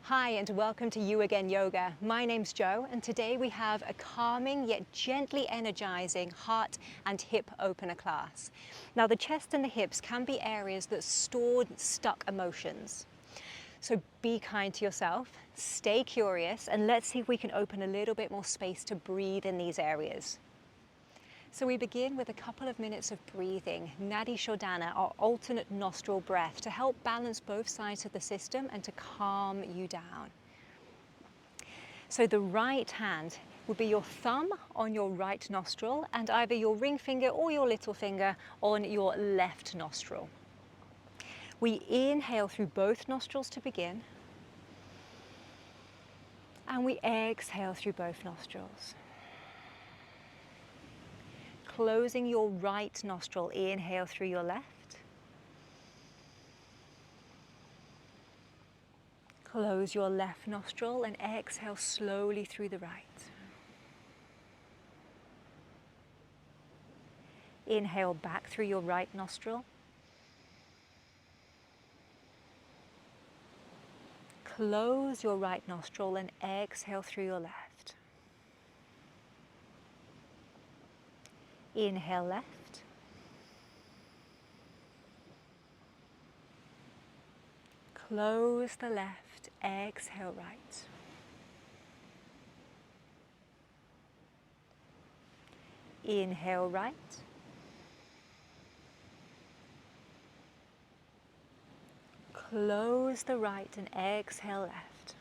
Hi and welcome to You Again Yoga. My name's Jo and today we have a calming yet gently energizing heart and hip opener class. Now the chest and the hips can be areas that stored stuck emotions. So be kind to yourself, stay curious, and let's see if we can open a little bit more space to breathe in these areas. So we begin with a couple of minutes of breathing, Nadi Shodhana, our alternate nostril breath, to help balance both sides of the system and to calm you down. So the right hand will be your thumb on your right nostril and either your ring finger or your little finger on your left nostril. We inhale through both nostrils to begin, and we exhale through both nostrils. Closing your right nostril, inhale through your left. Close your left nostril and exhale slowly through the right. Inhale back through your right nostril. Close your right nostril and exhale through your left. Inhale left. Close the left, exhale right. Inhale right. Close the right and exhale left.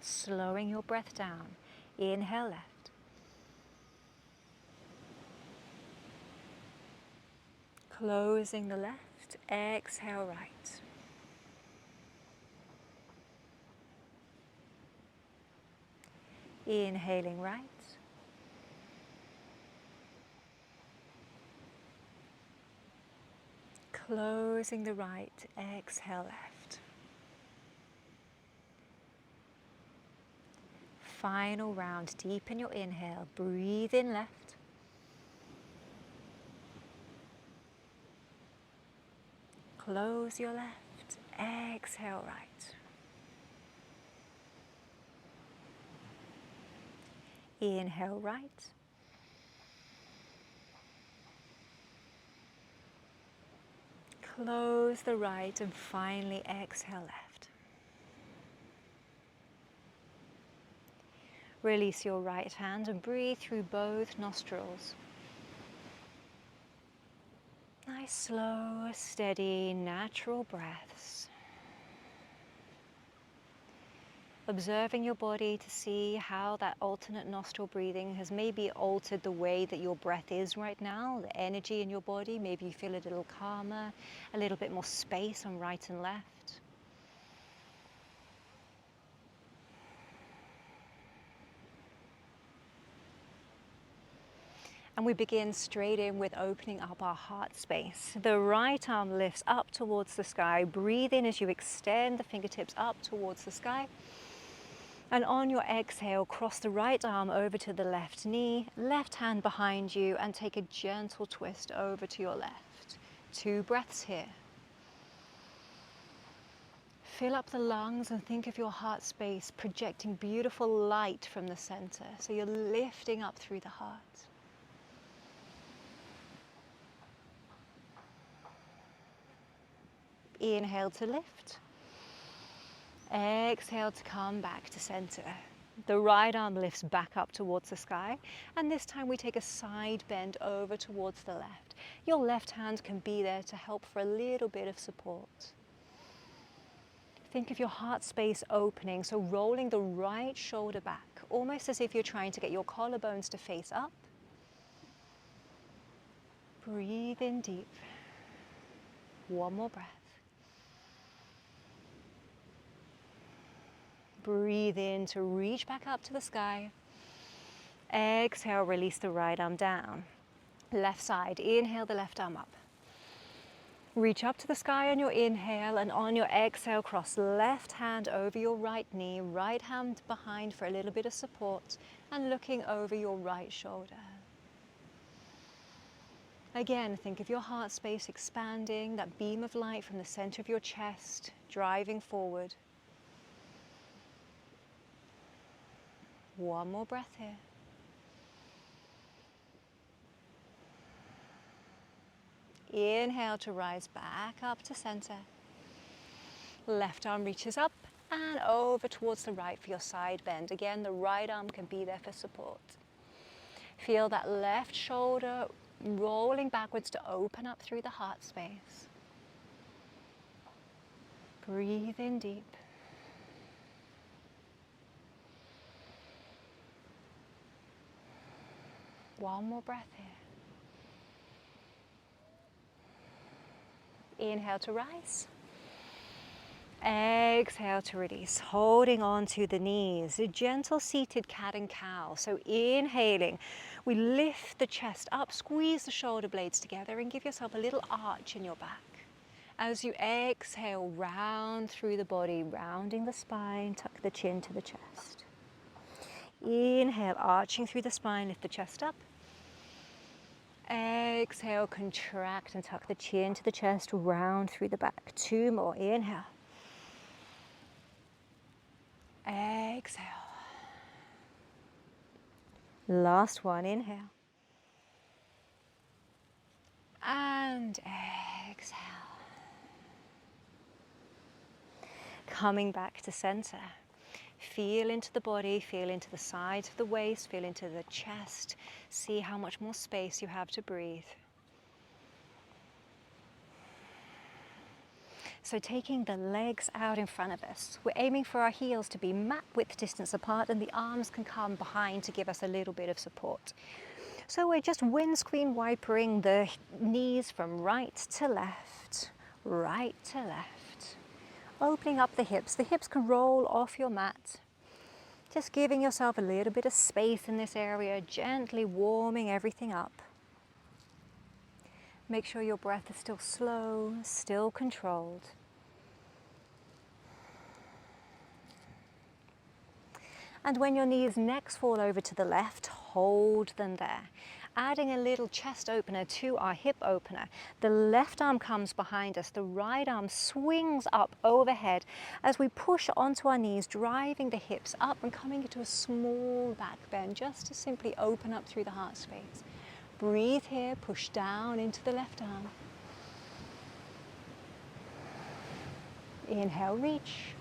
Slowing your breath down. Inhale left. Closing the left, exhale right. Inhaling right. Closing the right, exhale left. Final round, deepen your inhale, breathe in left. Close your left, exhale right. Inhale right. Close the right and finally exhale left. Release your right hand and breathe through both nostrils. Nice, slow, steady, natural breaths. Observing your body to see how that alternate nostril breathing has maybe altered the way that your breath is right now, the energy in your body. Maybe you feel a little calmer, a little bit more space on right and left. And we begin straight in with opening up our heart space. The right arm lifts up towards the sky. Breathe in as you extend the fingertips up towards the sky. And on your exhale, cross the right arm over to the left knee, left hand behind you, and take a gentle twist over to your left. 2 breaths here. Fill up the lungs and think of your heart space projecting beautiful light from the center. So you're lifting up through the heart. Inhale to lift. Exhale to come back to center. The right arm lifts back up towards the sky, and this time we take a side bend over towards the left. Your left hand can be there to help for a little bit of support. Think of your heart space opening, so rolling the right shoulder back, almost as if you're trying to get your collarbones to face up. Breathe in deep. One more breath. Breathe in to reach back up to the sky. Exhale, release the right arm down. Left side, inhale the left arm up. Reach up to the sky on your inhale, and on your exhale, cross left hand over your right knee, right hand behind for a little bit of support, and looking over your right shoulder. Again, think of your heart space expanding, that beam of light from the center of your chest driving forward. One more breath here. Inhale to rise back up to center. Left arm reaches up and over towards the right for your side bend. Again, the right arm can be there for support. Feel that left shoulder rolling backwards to open up through the heart space. Breathe in deep. One more breath here. Inhale to rise. Exhale to release, holding on to the knees, a gentle seated cat and cow. So inhaling, we lift the chest up, squeeze the shoulder blades together and give yourself a little arch in your back. As you exhale, round through the body, rounding the spine, tuck the chin to the chest. Inhale, arching through the spine, lift the chest up. Exhale, contract and tuck the chin to the chest, round through the back. Two more, inhale. Exhale. Last one, inhale. And exhale. Coming back to center. Feel into the body, feel into the sides of the waist, feel into the chest. See how much more space you have to breathe. So taking the legs out in front of us, we're aiming for our heels to be mat width distance apart and the arms can come behind to give us a little bit of support. So we're just windscreen wipering the knees from right to left, right to left. Opening up the hips can roll off your mat. Just giving yourself a little bit of space in this area, gently warming everything up. Make sure your breath is still slow, still controlled. And when your knees next fall over to the left, hold them there. Adding a little chest opener to our hip opener. The left arm comes behind us, the right arm swings up overhead as we push onto our knees, driving the hips up and coming into a small back bend, just to simply open up through the heart space. Breathe here, push down into the left arm. Inhale, reach.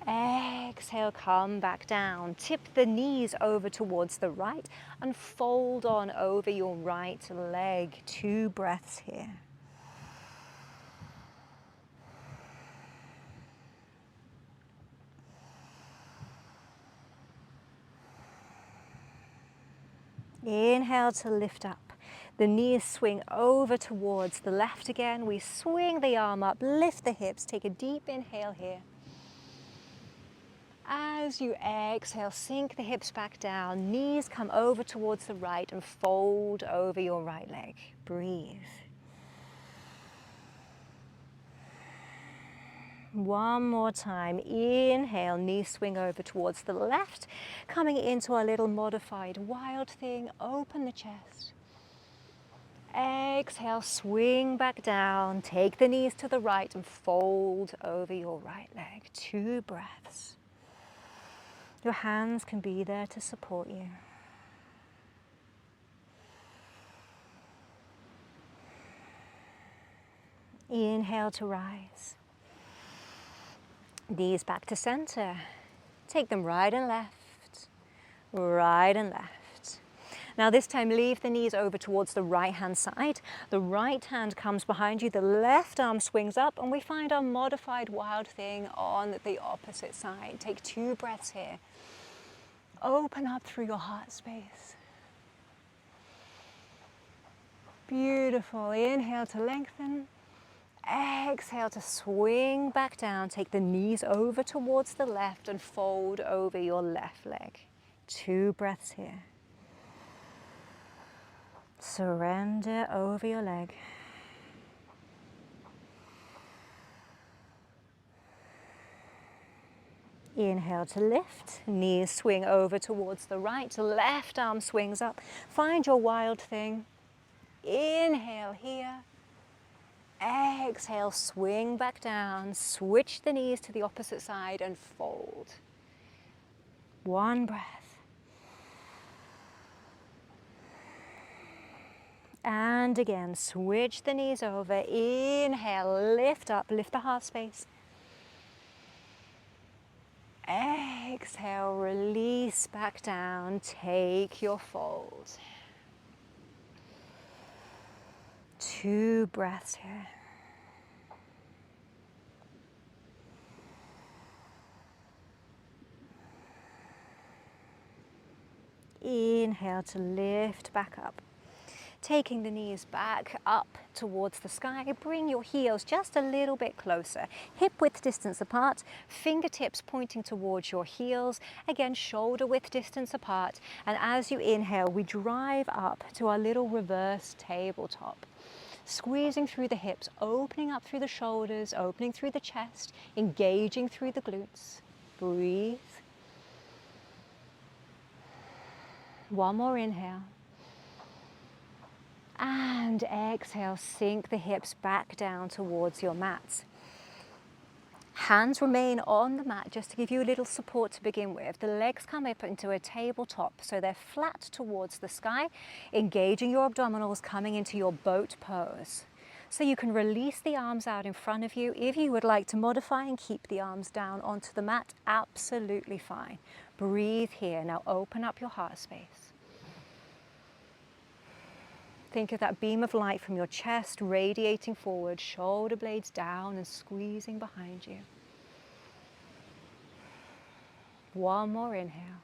Exhale, come back down. Tip the knees over towards the right and fold on over your right leg. 2 breaths here. Inhale to lift up. The knees swing over towards the left again. We swing the arm up, lift the hips, take a deep inhale here. As you exhale, sink the hips back down, knees come over towards the right and fold over your right leg. Breathe. One more time. Inhale, knees swing over towards the left, coming into our little modified wild thing. Open the chest. Exhale, swing back down, take the knees to the right and fold over your right leg. 2 breaths. Your hands can be there to support you. Inhale to rise. Knees back to center. Take them right and left, right and left. Now this time leave the knees over towards the right hand side. The right hand comes behind you, the left arm swings up and we find our modified wild thing on the opposite side. Take 2 breaths here. Open up through your heart space. Beautiful. Inhale to lengthen. Exhale to swing back down. Take the knees over towards the left and fold over your left leg. 2 breaths here. Surrender over your leg. Inhale to lift, knees swing over towards the right, left arm swings up. Find your wild thing. Inhale here. Exhale, swing back down. Switch the knees to the opposite side and fold. One breath. And again, switch the knees over. Inhale, lift up, lift the heart space. Exhale, release back down. Take your fold. 2 breaths here. Inhale to lift back up. Taking the knees back up towards the sky, bring your heels just a little bit closer. Hip width distance apart, fingertips pointing towards your heels. Again, shoulder width distance apart. And as you inhale, we drive up to our little reverse tabletop. Squeezing through the hips, opening up through the shoulders, opening through the chest, engaging through the glutes. Breathe. One more inhale. And exhale, sink the hips back down towards your mats. Hands remain on the mat just to give you a little support to begin with. The legs come up into a tabletop, so they're flat towards the sky, engaging your abdominals, coming into your boat pose. So you can release the arms out in front of you. If you would like to modify and keep the arms down onto the mat, absolutely fine. Breathe here. Now open up your heart space. Think of that beam of light from your chest radiating forward, shoulder blades down and squeezing behind you. One more inhale.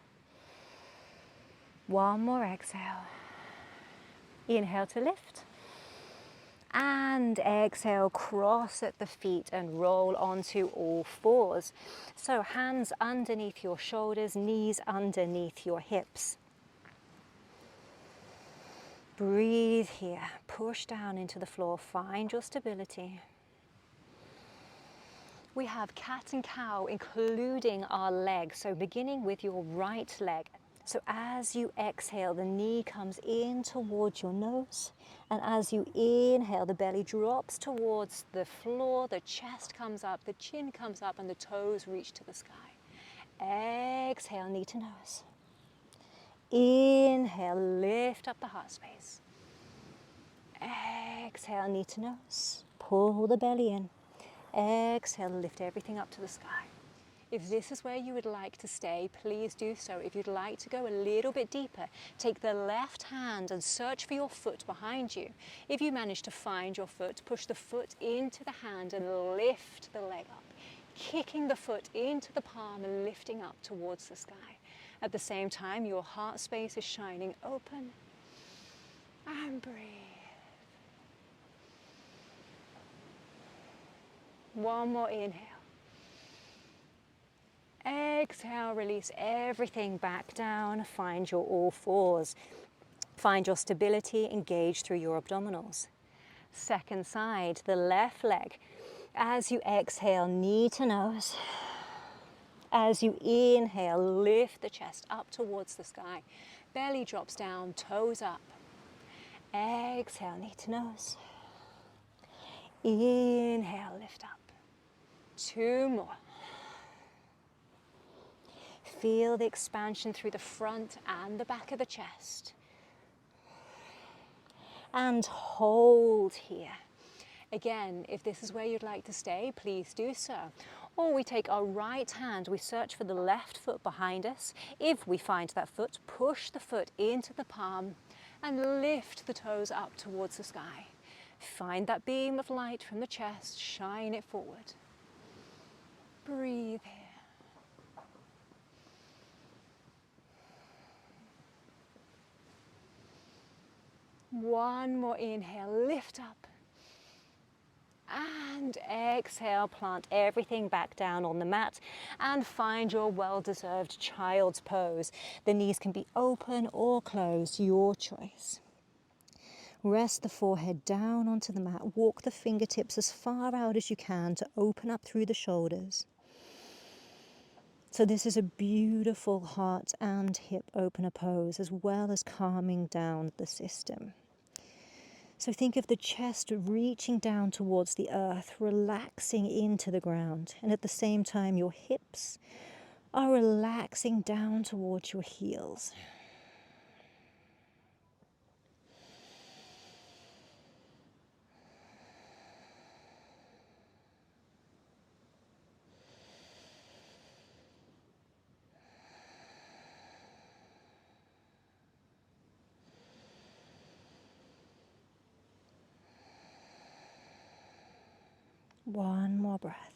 One more exhale. Inhale to lift. And exhale, cross at the feet and roll onto all fours. So hands underneath your shoulders, knees underneath your hips. Breathe here, push down into the floor, find your stability. We have cat and cow, including our legs, so beginning with your right leg. So as you exhale, the knee comes in towards your nose, and as you inhale, the belly drops towards the floor, the chest comes up, the chin comes up, and the toes reach to the sky. Exhale, knee to nose. Inhale, lift up the heart space. Exhale, knee to nose. Pull the belly in. Exhale, lift everything up to the sky. If this is where you would like to stay, please do so. If you'd like to go a little bit deeper, take the left hand and search for your foot behind you. If you manage to find your foot, push the foot into the hand and lift the leg up, kicking the foot into the palm and lifting up towards the sky. At the same time, your heart space is shining open. And breathe. One more inhale. Exhale, release everything back down. Find your all fours. Find your stability, engage through your abdominals. Second side, the left leg. As you exhale, knee to nose. As you inhale, lift the chest up towards the sky. Belly drops down, toes up. Exhale, knee to nose. Inhale, lift up. 2 more. Feel the expansion through the front and the back of the chest. And hold here. Again, if this is where you'd like to stay, please do so. Or we take our right hand, we search for the left foot behind us. If we find that foot, push the foot into the palm and lift the toes up towards the sky. Find that beam of light from the chest, shine it forward. Breathe here. One more inhale, lift up. And exhale, plant everything back down on the mat and find your well-deserved child's pose. The knees can be open or closed, your choice. Rest the forehead down onto the mat. Walk the fingertips as far out as you can to open up through the shoulders. So this is a beautiful heart and hip opener pose, as well as calming down the system. So think of the chest reaching down towards the earth, relaxing into the ground. And at the same time, your hips are relaxing down towards your heels. One more breath.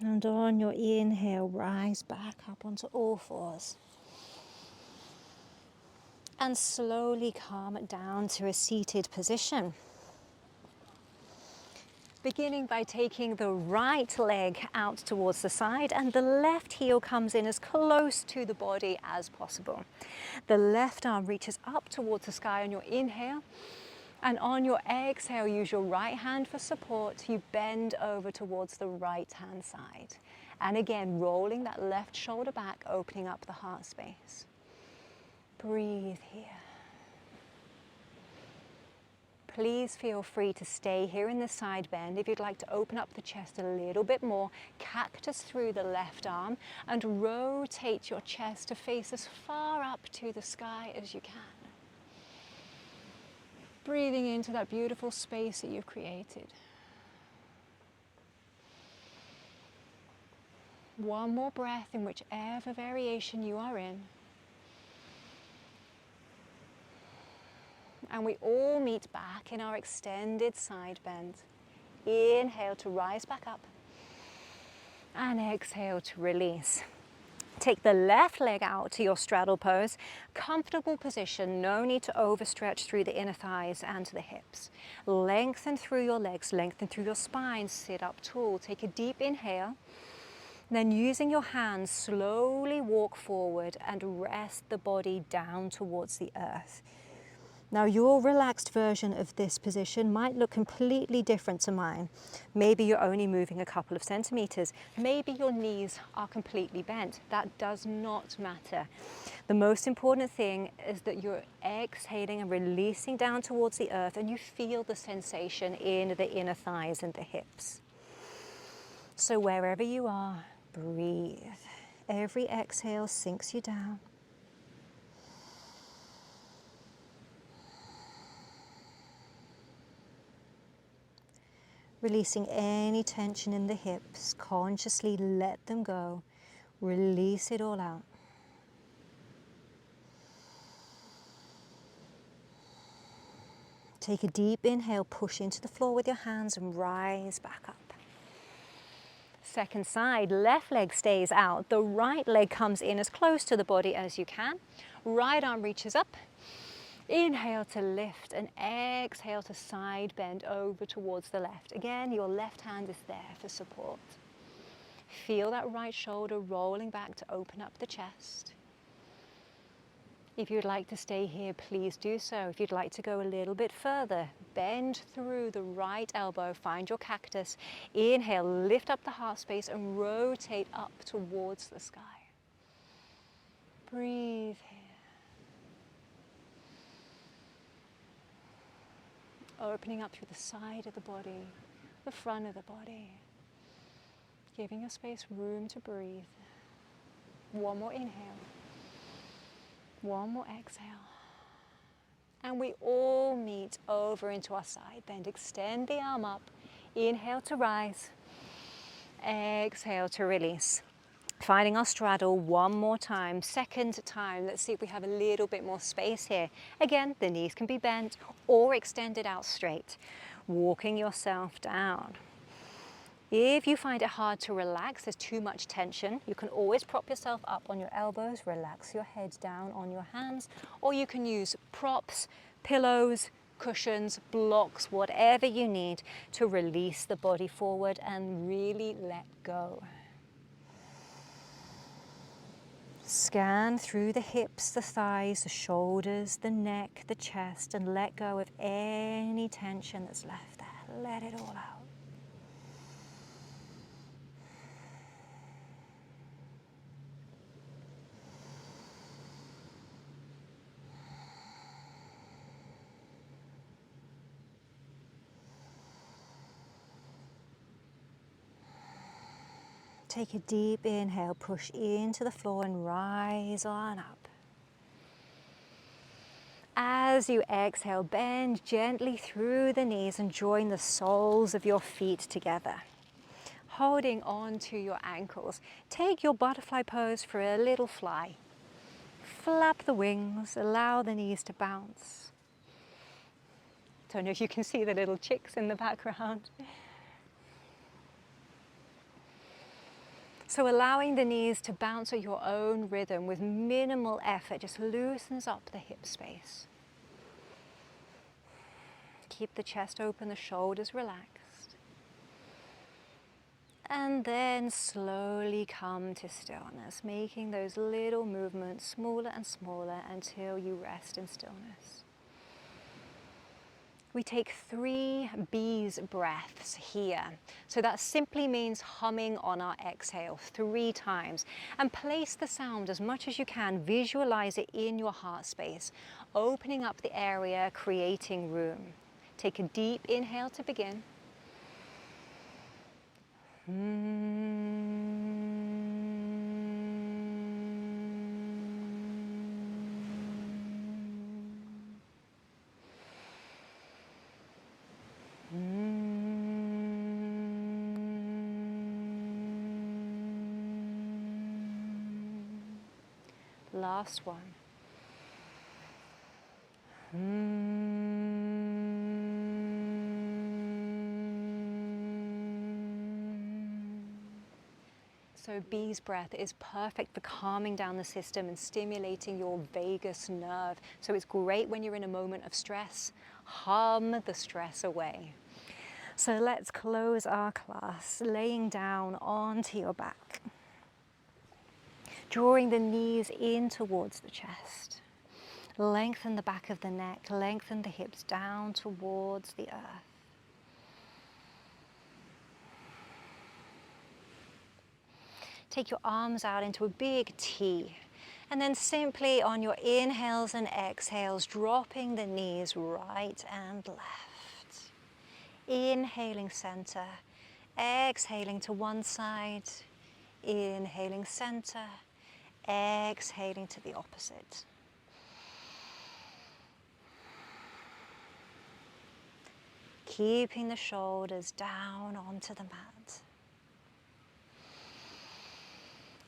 And on your inhale, rise back up onto all fours. And slowly calm it down to a seated position. Beginning by taking the right leg out towards the side and the left heel comes in as close to the body as possible. The left arm reaches up towards the sky on your inhale, and on your exhale, use your right hand for support. You bend over towards the right hand side. And again, rolling that left shoulder back, opening up the heart space. Breathe here. Please feel free to stay here in the side bend. If you'd like to open up the chest a little bit more, cactus through the left arm and rotate your chest to face as far up to the sky as you can. Breathing into that beautiful space that you've created. One more breath in whichever variation you are in. And we all meet back in our extended side bend. Inhale to rise back up. And exhale to release. Take the left leg out to your straddle pose. Comfortable position, no need to overstretch through the inner thighs and the hips. Lengthen through your legs, lengthen through your spine, sit up tall. Take a deep inhale. Then using your hands, slowly walk forward and rest the body down towards the earth. Now your relaxed version of this position might look completely different to mine. Maybe you're only moving a couple of centimeters. Maybe your knees are completely bent. That does not matter. The most important thing is that you're exhaling and releasing down towards the earth and you feel the sensation in the inner thighs and the hips. So wherever you are, breathe. Every exhale sinks you down. Releasing any tension in the hips, consciously let them go. Release it all out. Take a deep inhale, push into the floor with your hands and rise back up. Second side, left leg stays out. The right leg comes in as close to the body as you can. Right arm reaches up. Inhale to lift and exhale to side bend over towards the left. Again, your left hand is there for support. Feel that right shoulder rolling back to open up the chest. If you'd like to stay here, please do so. If you'd like to go a little bit further, bend through the right elbow, find your cactus. Inhale, lift up the heart space and rotate up towards the sky. Breathe here. Opening up through the side of the body, the front of the body. Giving your space room to breathe. One more inhale. One more exhale. And we all meet over into our side bend. Extend the arm up. Inhale to rise. Exhale to release. Finding our straddle one more time, second time. Let's see if we have a little bit more space here. Again, the knees can be bent or extended out straight. Walking yourself down. If you find it hard to relax, there's too much tension, you can always prop yourself up on your elbows, relax your head down on your hands, or you can use props, pillows, cushions, blocks, whatever you need to release the body forward and really let go. Scan through the hips, the thighs, the shoulders, the neck, the chest, and let go of any tension that's left there. Let it all out. Take a deep inhale, push into the floor and rise on up. As you exhale, bend gently through the knees and join the soles of your feet together. Holding on to your ankles, take your butterfly pose for a little fly. Flap the wings, allow the knees to bounce. Don't know if you can see the little chicks in the background. So allowing the knees to bounce at your own rhythm with minimal effort just loosens up the hip space. Keep the chest open, the shoulders relaxed. And then slowly come to stillness, making those little movements smaller and smaller until you rest in stillness. We take 3 bees breaths here. So that simply means humming on our exhale 3 times. And place the sound as much as you can, visualize it in your heart space, opening up the area, creating room. Take a deep inhale to begin. Last one. So bee's breath is perfect for calming down the system and stimulating your vagus nerve. So it's great when you're in a moment of stress. Hum the stress away. So let's close our class, laying down onto your back. Drawing the knees in towards the chest. Lengthen the back of the neck, lengthen the hips down towards the earth. Take your arms out into a big T. And then simply on your inhales and exhales, dropping the knees right and left. Inhaling center, exhaling to one side, inhaling center, exhaling to the opposite. Keeping the shoulders down onto the mat.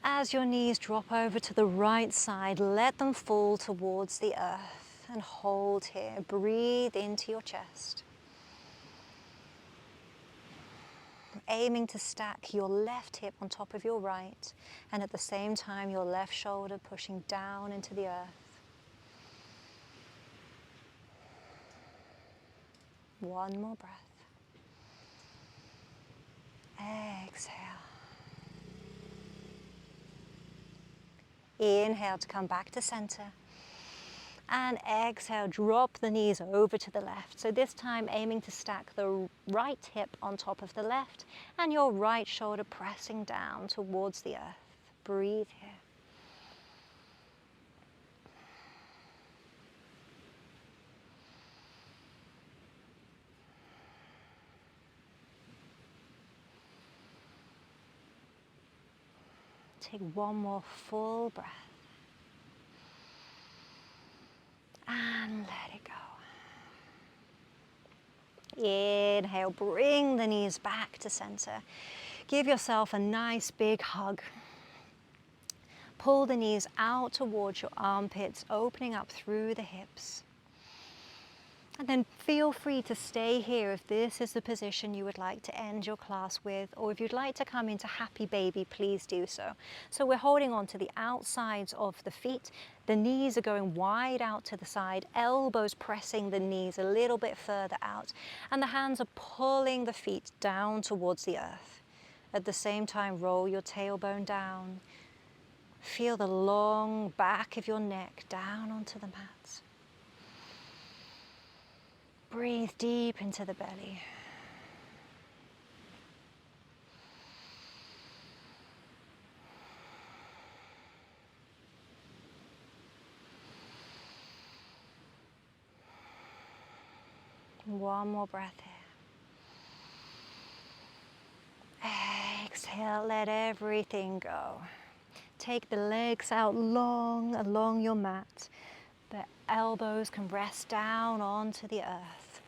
As your knees drop over to the right side, let them fall towards the earth and hold here. Breathe into your chest. Aiming to stack your left hip on top of your right, and at the same time your left shoulder pushing down into the earth. One more breath. Exhale. Inhale to come back to center. And exhale, drop the knees over to the left. So this time aiming to stack the right hip on top of the left and your right shoulder pressing down towards the earth. Breathe here. Take one more full breath. And let it go. Inhale, bring the knees back to center. Give yourself a nice big hug. Pull the knees out towards your armpits, opening up through the hips. And then feel free to stay here if this is the position you would like to end your class with, or if you'd like to come into happy baby, please do so. So we're holding on to the outsides of the feet. The knees are going wide out to the side, elbows pressing the knees a little bit further out, and the hands are pulling the feet down towards the earth. At the same time, roll your tailbone down. Feel the long back of your neck down onto the mat. Breathe deep into the belly. One more breath here. Exhale. exhale, let everything go. Take the legs out long along your mat. The elbows can rest down onto the earth.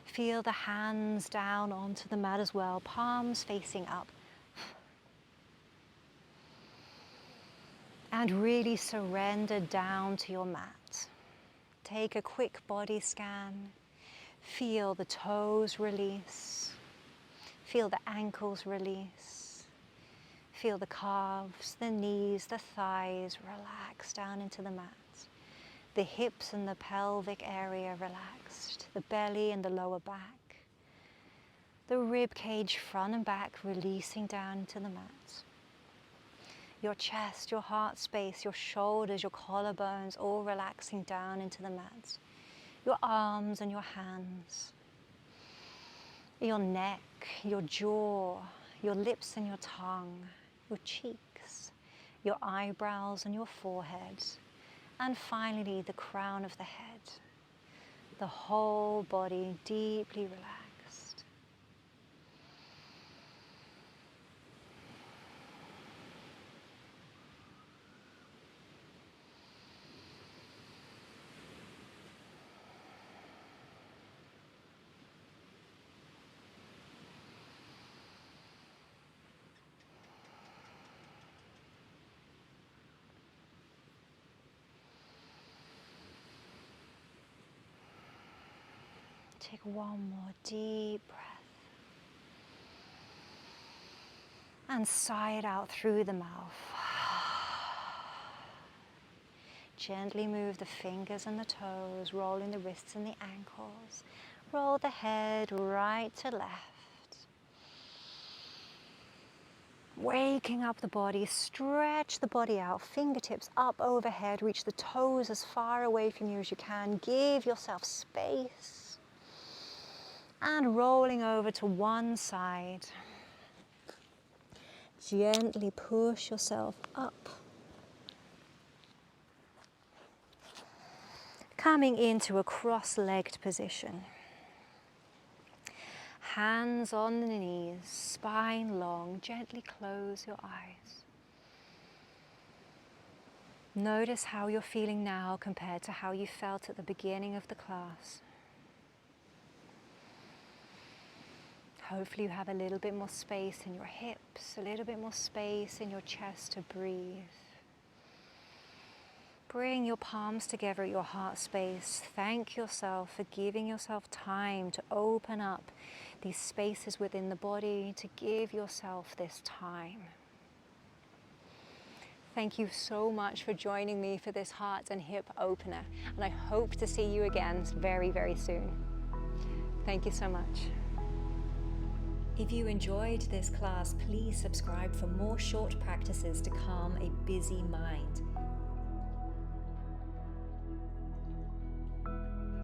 Feel the hands down onto the mat as well, palms facing up. And really surrender down to your mat. Take a quick body scan. Feel the toes release. Feel the ankles release. Feel the calves, the knees, the thighs relax down into the mat. The hips and the pelvic area relaxed. The belly and the lower back. The rib cage front and back releasing down into the mat. Your chest, your heart space, your shoulders, your collarbones all relaxing down into the mat. Your arms and your hands. Your neck, your jaw, your lips and your tongue, your cheeks, your eyebrows and your forehead, and finally the crown of the head. The whole body deeply relaxed. Take one more deep breath. And sigh it out through the mouth. Gently move the fingers and the toes, rolling the wrists and the ankles. Roll the head right to left. Waking up the body, stretch the body out, fingertips up overhead, reach the toes as far away from you as you can. Give yourself space. And rolling over to one side. Gently push yourself up. Coming into a cross-legged position. Hands on the knees, spine long, gently close your eyes. Notice how you're feeling now compared to how you felt at the beginning of the class. Hopefully you have a little bit more space in your hips, a little bit more space in your chest to breathe. Bring your palms together at your heart space. Thank yourself for giving yourself time to open up these spaces within the body, to give yourself this time. Thank you so much for joining me for this heart and hip opener, and I hope to see you again very, very soon. Thank you so much. If you enjoyed this class, please subscribe for more short practices to calm a busy mind.